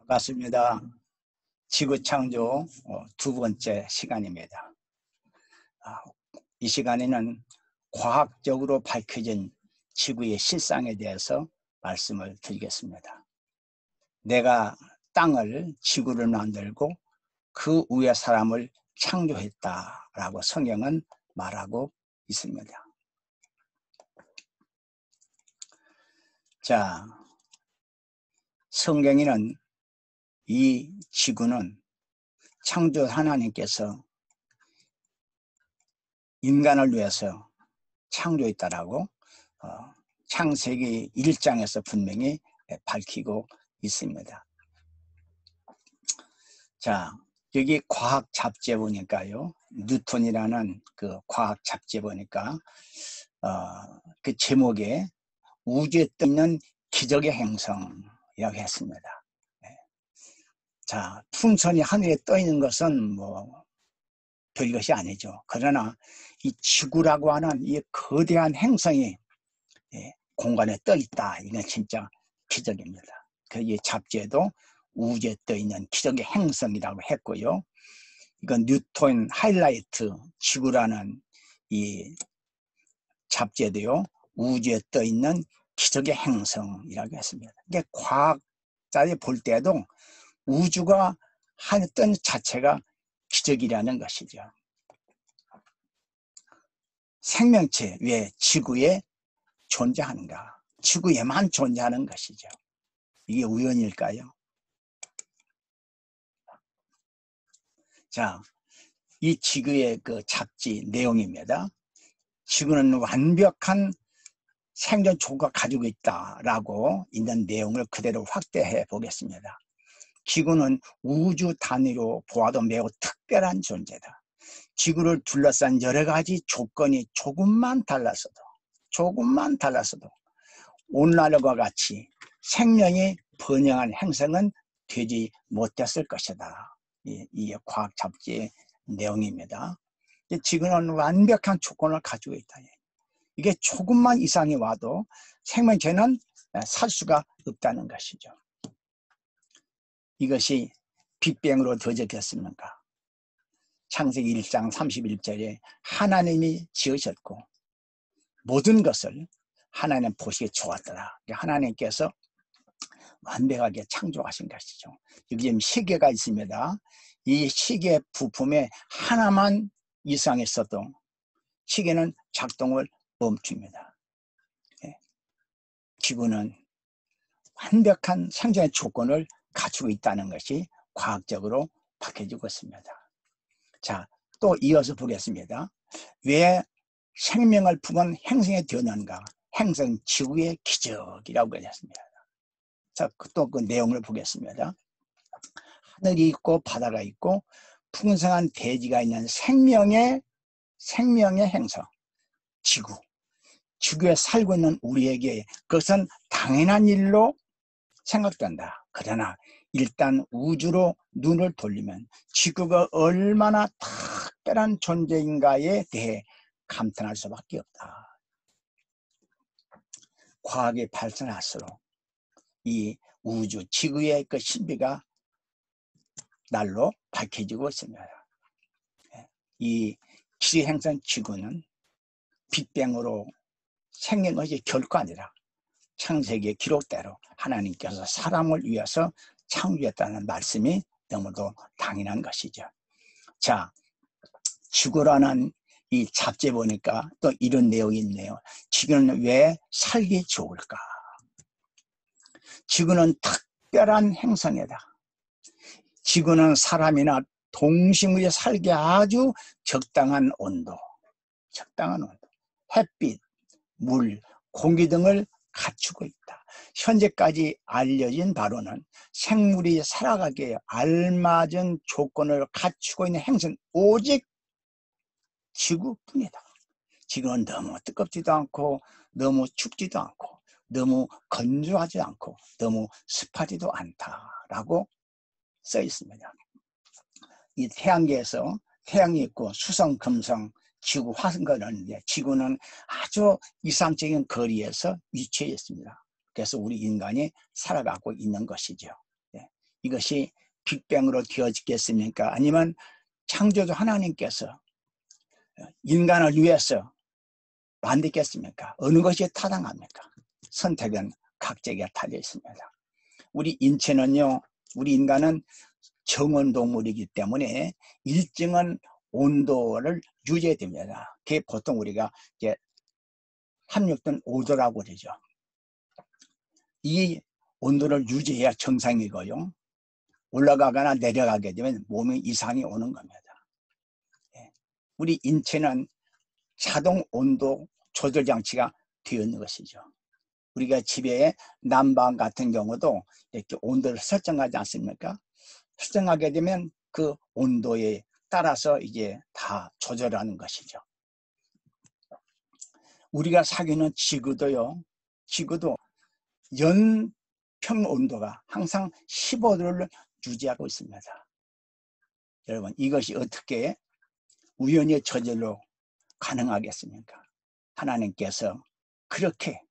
반갑습니다. 지구창조 두 번째 시간입니다. 이 시간에는 과학적으로 밝혀진 지구의 실상에 대해서 말씀을 드리겠습니다. 내가 땅을, 지구를 만들고 그 위에 사람을 창조했다라고 성경은 말하고 있습니다. 자, 성경에는 이 지구는 창조 하나님께서 인간을 위해서 창조했다라고 창세기 1장에서 분명히 밝히고 있습니다. 자, 여기 과학 잡지에 보니까요, 뉴턴이라는 그 과학 잡지에 보니까 그 제목에 우주에 떠 있는 기적의 행성이라고 했습니다. 자, 풍선이 하늘에 떠 있는 것은 뭐 별것이 아니죠. 그러나 이 지구라고 하는 이 거대한 행성이 공간에 떠 있다. 이건 진짜 기적입니다. 그 이 잡지에도 우주에 떠 있는 기적의 행성이라고 했고요. 이건 뉴턴 하이라이트 지구라는 이 잡지에도요, 우주에 떠 있는 기적의 행성이라고 했습니다. 이게 과학자들이 볼 때도 우주가 하늘에 뜬 자체가 기적이라는 것이죠. 생명체 왜 지구에 존재하는가? 지구에만 존재하는 것이죠. 이게 우연일까요? 자, 이 지구의 그 잡지 내용입니다. 지구는 완벽한 생존 조건을 가지고 있다라고 있는 내용을 그대로 확대해 보겠습니다. 지구는 우주 단위로 보아도 매우 특별한 존재다. 지구를 둘러싼 여러 가지 조건이 조금만 달라서도 오늘날과 같이 생명이 번영한 행성은 되지 못했을 것이다. 이 과학 잡지의 내용입니다. 지구는 완벽한 조건을 가지고 있다. 이게 조금만 이상이 와도 생명체는 살 수가 없다는 것이죠. 이것이 빅뱅으로 더적했습니까? 창세기 1장 31절에 하나님이 지으셨고 모든 것을 하나님 보시기에 좋았더라. 하나님께서 완벽하게 창조하신 것이죠. 여기 지금 시계가 있습니다. 이 시계 부품에 하나만 이상했어도 시계는 작동을 멈춥니다. 지구는 완벽한 생존의 조건을 갖추고 있다는 것이 과학적으로 밝혀지고 있습니다. 자, 또 이어서 보겠습니다. 왜 생명을 품은 행성이 되었는가? 행성 지구의 기적이라고 했습니다. 자, 또 그 내용을 보겠습니다. 하늘이 있고 바다가 있고 풍성한 대지가 있는 생명의 행성 지구. 지구에 살고 있는 우리에게 그것은 당연한 일로 생각된다. 그러나 일단 우주로 눈을 돌리면 지구가 얼마나 특별한 존재인가에 대해 감탄할 수밖에 없다. 과학이 발전할수록 이 우주, 지구의 그 신비가 날로 밝혀지고 있습니다. 이 기생행성 지구는 빅뱅으로 생긴 것이 결코 아니라 창세기의 기록대로 하나님께서 사람을 위해서 창조했다는 말씀이 너무도 당연한 것이죠. 자, 지구라는 이 잡지에 보니까 또 이런 내용이 있네요. 지구는 왜 살기 좋을까? 지구는 특별한 행성이다. 지구는 사람이나 동식물이 살기 아주 적당한 온도, 햇빛, 물, 공기 등을 갖추고 있다. 현재까지 알려진 바로는 생물이 살아가기에 알맞은 조건을 갖추고 있는 행성 오직 지구뿐이다. 지구는 너무 뜨겁지도 않고 너무 춥지도 않고 너무 건조하지 않고 너무 습하지도 않다라고 써 있습니다. 이 태양계에서 태양이 있고 수성, 금성, 지구, 화성과 있는데 지구는 아주 이상적인 거리에서 위치해 있습니다. 그래서 우리 인간이 살아가고 있는 것이죠. 이것이 빅뱅으로 되어지겠습니까? 아니면 창조주 하나님께서 인간을 위해서 만들겠습니까? 어느 것이 타당합니까? 선택은 각자에게 달려 있습니다. 우리 인체는요, 우리 인간은 정원 동물이기 때문에 일정한 온도를 유지해야 됩니다. 그게 보통 우리가 이제 3,6도 5도라고 그러죠. 이 온도를 유지해야 정상이고요. 올라가거나 내려가게 되면 몸에 이상이 오는 겁니다. 우리 인체는 자동 온도 조절 장치가 되어 있는 것이죠. 우리가 집에 난방 같은 경우도 이렇게 온도를 설정하지 않습니까? 설정하게 되면 그 온도에 따라서 이제 다 조절하는 것이죠. 우리가 사귀는 지구도요, 지구도 연평 온도가 항상 15도를 유지하고 있습니다. 여러분, 이것이 어떻게 우연의 저절로 가능하겠습니까? 하나님께서 그렇게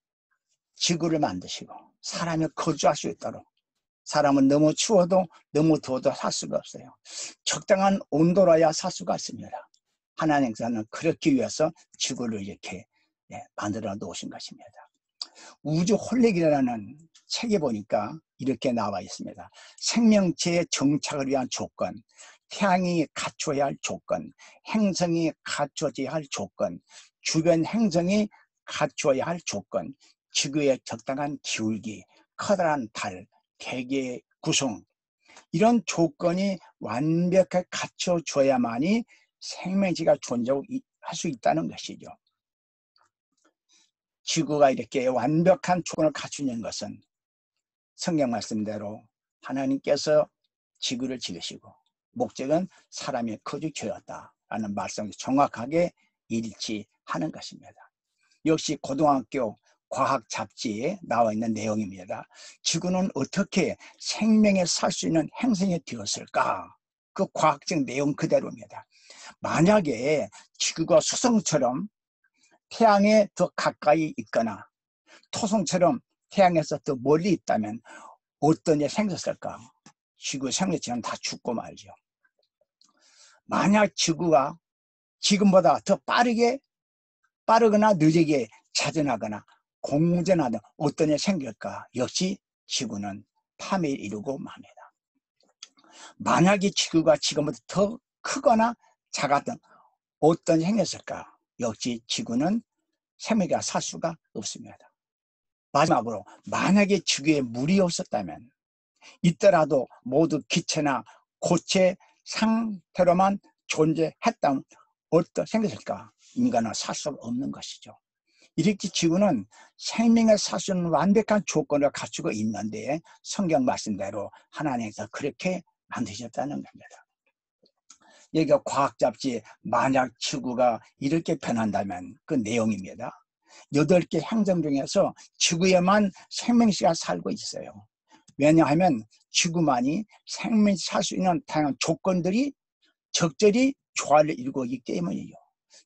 지구를 만드시고 사람이 거주할 수 있도록, 사람은 너무 추워도 너무 더워도 살 수가 없어요. 적당한 온도라야 살 수가 있습니다. 하나님께서는 그렇기 위해서 지구를 이렇게 만들어 놓으신 것입니다. 우주 홀릭이라는 책에 보니까 이렇게 나와 있습니다. 생명체의 정착을 위한 조건, 태양이 갖춰야 할 조건, 행성이 갖춰져야 할 조건, 주변 행성이 갖춰야 할 조건, 지구의 적당한 기울기, 커다란 달, 대기의 구성, 이런 조건이 완벽하게 갖춰져야만이 생명체가 존재할 수 있다는 것이죠. 지구가 이렇게 완벽한 조건을 갖추는 것은 성경 말씀대로 하나님께서 지구를 지으시고 목적은 사람의 거주처였다라는 말씀이 정확하게 일치하는 것입니다. 역시 고등학교 과학 잡지에 나와 있는 내용입니다. 지구는 어떻게 생명에 살 수 있는 행성이 되었을까? 그 과학적 내용 그대로입니다. 만약에 지구가 수성처럼 태양에 더 가까이 있거나 토성처럼 태양에서 더 멀리 있다면 어떤 일이 생겼을까? 지구 생명체는 다 죽고 말죠. 만약 지구가 지금보다 더 빠르거나 느리게 자전하거나 공전하든 어떤 일이 생길까? 역시 지구는 파멸을 이루고 맙니다. 만약에 지구가 지금보다 더 크거나 작았든 어떤 일이 생겼을까? 역시 지구는 생명체가 살 수가 없습니다. 마지막으로 만약에 지구에 물이 없었다면 있더라도 모두 기체나 고체 상태로만 존재했다면 어떻게 생겼을까? 인간은 살 수가 없는 것이죠. 이렇게 지구는 생명에 살 수 있는 완벽한 조건을 갖추고 있는데 성경 말씀대로 하나님께서 그렇게 만드셨다는 겁니다. 여기가 과학 잡지에 만약 지구가 이렇게 변한다면 그 내용입니다. 8개 행성 중에서 지구에만 생명체가 살고 있어요. 왜냐하면 지구만이 생명이 살 수 있는 다양한 조건들이 적절히 조화를 이루고 있기 때문이에요.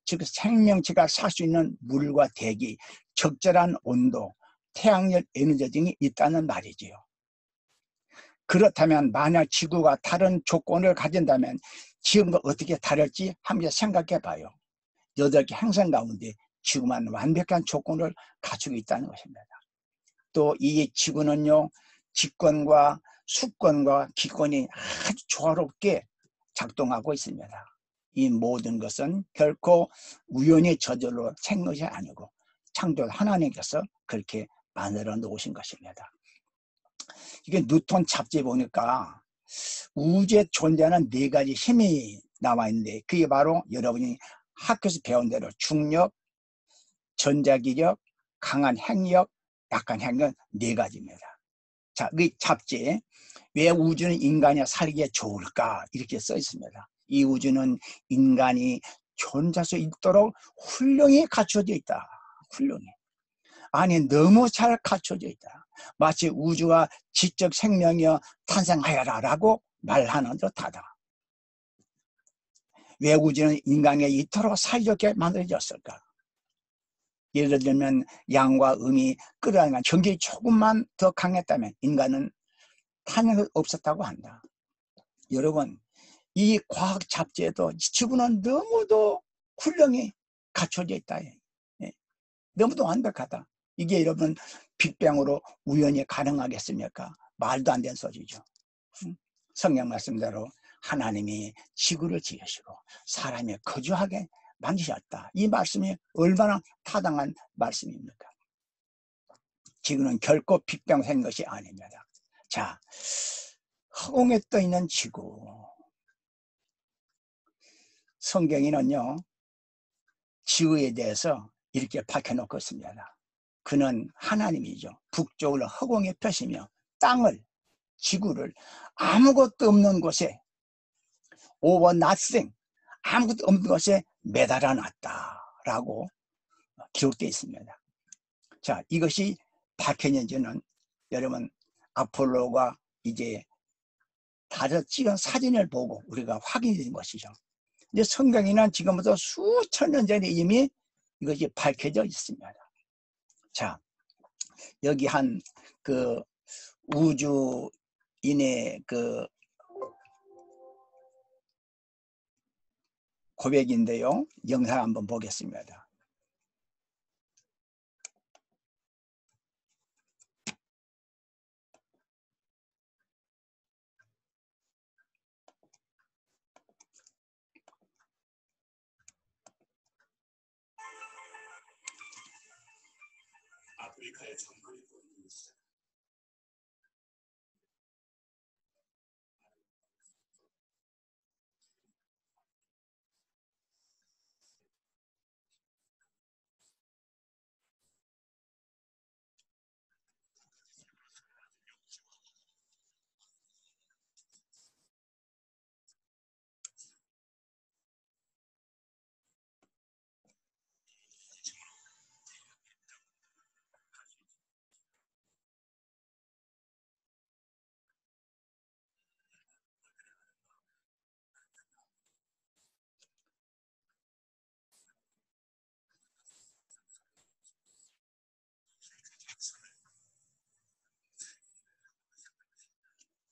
즉 생명체가 살 수 있는 물과 대기, 적절한 온도, 태양열 에너지 등이 있다는 말이지요. 그렇다면 만약 지구가 다른 조건을 가진다면 지금과 어떻게 다를지 한번 생각해 봐요. 8개 행성 가운데 지구만 완벽한 조건을 갖추고 있다는 것입니다. 또 이 지구는요, 직권과 수권과 기권이 아주 조화롭게 작동하고 있습니다. 이 모든 것은 결코 우연히 저절로 생긴 것이 아니고 창조 하나님께서 그렇게 만들어 놓으신 것입니다. 이게 뉴턴 잡지에 보니까 우주에 존재하는 4가지 힘이 나와 있는데 그게 바로 여러분이 학교에서 배운 대로 중력, 전자기력, 강한 핵력, 약한 핵력 4가지입니다. 자, 그 잡지에 왜 우주는 인간이 살기에 좋을까 이렇게 써 있습니다. 이 우주는 인간이 존재할 수 있도록 훌륭히 갖춰져 있다. 훌륭히. 아니 너무 잘 갖춰져 있다. 마치 우주가 지적 생명이여 탄생하여라 라고 말하는 듯하다. 왜 우주는 인간에게 이토록 사이좋게 만들어졌을까? 예를 들면 양과 음이 끌어당기는 전기 조금만 더 강했다면 인간은 탄핵이 없었다고 한다. 여러분, 이 과학 잡지에도 지구는 너무도 훌륭히 갖춰져 있다. 예. 너무도 완벽하다. 이게 여러분 빅뱅으로 우연히 가능하겠습니까? 말도 안 되는 소리죠. 성경 말씀대로 하나님이 지구를 지으시고 사람이 거주하게 만드셨다. 이 말씀이 얼마나 타당한 말씀입니까? 지구는 결코 빅뱅 생 것이 아닙니다. 자, 허공에 떠 있는 지구. 성경에는요, 지구에 대해서 이렇게 밝혀놓고 있습니다. 그는 하나님이죠. 북쪽을 허공에 펴시며 땅을, 지구를 아무것도 없는 곳에 over nothing, 아무것도 없는 곳에 매달아 놨다라고 기록되어 있습니다. 자, 이것이 밝혀진지는 여러분 아폴로가 이제 다른 찍은 사진을 보고 우리가 확인된 것이죠. 이제 성경에는 지금부터 수천 년 전에 이미 이것이 밝혀져 있습니다. 자, 여기 한 그 우주인의 그 고백인데요. 영상 한번 보겠습니다. 아프리카의 정글이 보이고 있어요.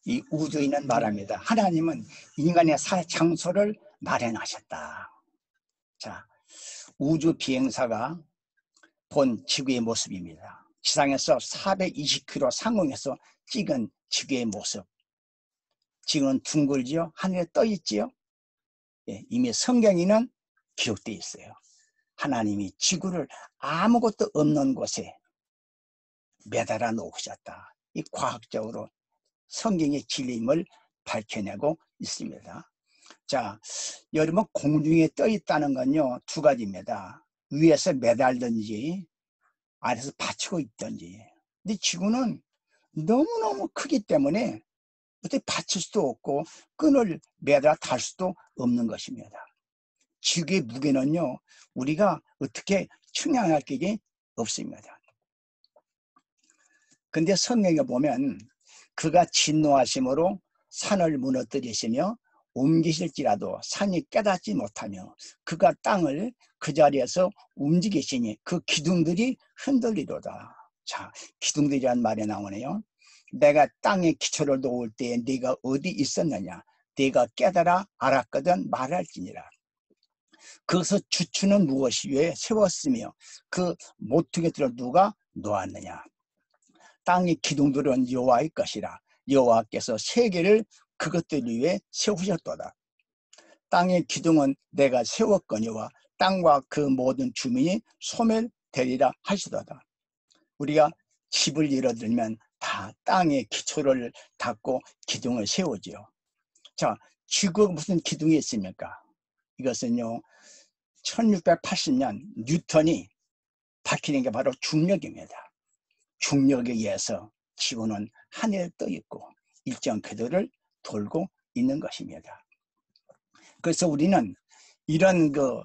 이 우주인은 말합니다. 하나님은 인간의 살 장소를 마련하셨다. 자, 우주 비행사가 본 지구의 모습입니다. 지상에서 420km 상공에서 찍은 지구의 모습. 지구는 둥글지요? 하늘에 떠 있지요? 예, 이미 성경에는 기록되어 있어요. 하나님이 지구를 아무것도 없는 곳에 매달아 놓으셨다. 이 과학적으로 성경의 진리임을 밝혀내고 있습니다. 자, 여러분 공중에 떠 있다는 건요, 두 가지입니다. 위에서 매달든지 아래서 받치고 있든지. 근데 지구는 너무너무 크기 때문에 어떻게 받칠 수도 없고 끈을 매달아 달 수도 없는 것입니다. 지구의 무게는요, 우리가 어떻게 측량할 게 없습니다. 근데 성경에 보면 그가 진노하심으로 산을 무너뜨리시며 옮기실지라도 산이 깨닫지 못하며 그가 땅을 그 자리에서 움직이시니 그 기둥들이 흔들리로다. 자, 기둥들이란 말이 나오네요. 내가 땅에 기초를 놓을 때에 네가 어디 있었느냐? 네가 깨달아 알았거든 말할지니라. 거기서 주추는 무엇이 위에 세웠으며 그 모퉁이 들어 누가 놓았느냐? 땅의 기둥들은 여호와의 것이라. 여호와께서 세계를 그것들 위에 세우셨도다. 땅의 기둥은 내가 세웠거니와 땅과 그 모든 주민이 소멸되리라 하시도다. 우리가 집을 예를 들면 다 땅에 기초를 닦고 기둥을 세우지요. 자, 지구에 무슨 기둥이 있습니까? 이것은요, 1680년 뉴턴이 밝히는 게 바로 중력입니다. 중력에 의해서 지구는 하늘에 떠 있고 일정 궤도를 돌고 있는 것입니다. 그래서 우리는 이런 그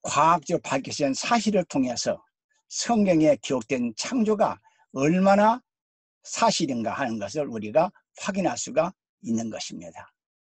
과학적으로 밝혀진 사실을 통해서 성경에 기록된 창조가 얼마나 사실인가 하는 것을 우리가 확인할 수가 있는 것입니다.